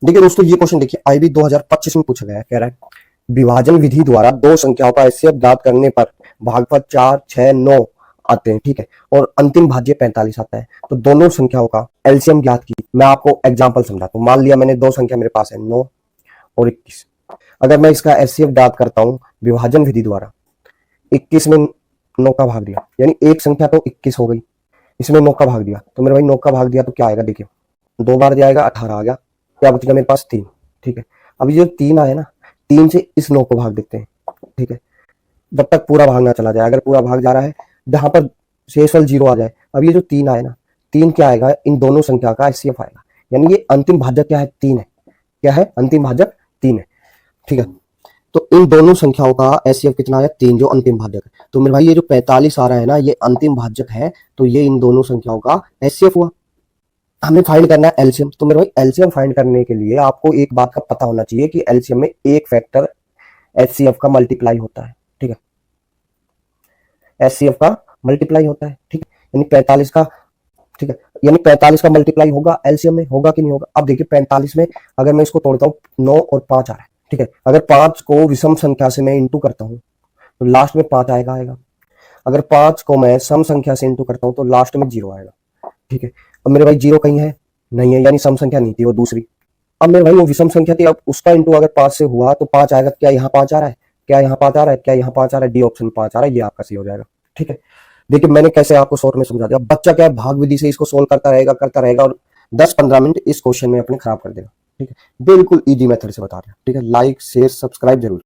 देखिए दोस्तों, ये क्वेश्चन देखिए IB 2025 में पूछा गया है। कह रहा है विभाजन विधि द्वारा दो संख्याओं का एचसीएफ ज्ञात करने पर भागफल 4, 6, 9 आते हैं, ठीक है, और अंतिम भाज्य 45 आता है। तो दोनों संख्याओं का एलसीएम ज्ञात की। मैं आपको एग्जांपल समझाता हूँ। मान लिया मैंने दो संख्या मेरे पास है 9 और 21। अगर मैं इसका एचसीएफ ज्ञात करता हूँ विभाजन विधि द्वारा, 21 में 9 का भाग दिया, यानी एक संख्या तो 21 हो गई, इसमें 9 का भाग दिया, तो मेरे भाई 9 का भाग दिया तो क्या आएगा, देखिए 2 बार जाएगा 18 आ गया, क्या बच गया मेरे पास 3, ठीक है। अब ये जो 3 आया ना, 3 से इस 9 को भाग देते हैं, ठीक है, जब तक पूरा भाग ना चला जाए। अगर पूरा भाग जा रहा है, जहां पर शेषफल 0 आ जाए। अब ये जो 3 आए ना, 3 क्या आएगा, इन दोनों संख्या का एचसीएफ आएगा, यानी ये अंतिम भाजक क्या है, 3 है। क्या है, अंतिम भाजक 3 है, ठीक है। तो इन दोनों संख्याओं का एचसीएफ कितना आया, 3, जो अंतिम भाजक है। तो मेरे भाई ये जो 45 आ रहा है ना, ये अंतिम भाजक है, तो ये इन दोनों संख्याओं का एचसीएफ हुआ। हमें फाइंड करना है एलसीएम। तो मेरे भाई एलसीएम फाइंड करने के लिए आपको एक बात का पता होना चाहिए कि एलसीएम में एक फैक्टर एचसीएफ का मल्टीप्लाई होता है, ठीक है, एचसीएफ का मल्टीप्लाई होता है, ठीक है, यानी 45 का, ठीक है, यानी 45 का मल्टीप्लाई होगा एलसीएम में, होगा कि नहीं होगा। अब देखिए 45 में अगर मैं इसको तोड़ता हूँ, 9 और 5 आ रहा है, ठीक है, अगर 5 को विषम संख्या से मैं इंटू करता हूँ तो लास्ट में 5 आएगा। अगर 5 को मैं सम संख्या से इंटू करता हूँ तो लास्ट में 0 आएगा, ठीक है। अब मेरे भाई 0 कहीं है, नहीं है, यानी सम संख्या नहीं थी, वो दूसरी। अब मेरे भाई वो विषम संख्या थी, अब उसका इंटू अगर 5 से हुआ तो 5 आएगा। क्या यहाँ 5 आ रहा है, क्या यहाँ 5 आ रहा है, क्या यहाँ 5 आ रहा है, डी ऑप्शन 5 आ रहा है, ये आपका सही हो जाएगा, ठीक है। देखिए मैंने कैसे आपको शॉर्ट में समझा दिया। बच्चा क्या है, भाग विधि से इसको सोल्व करता रहेगा और 10-15 मिनट इस क्वेश्चन में अपने खराब कर देगा, ठीक है। बिल्कुल इजी मेथड से बता रहे हैं, ठीक है। लाइक शेयर सब्सक्राइब जरूर।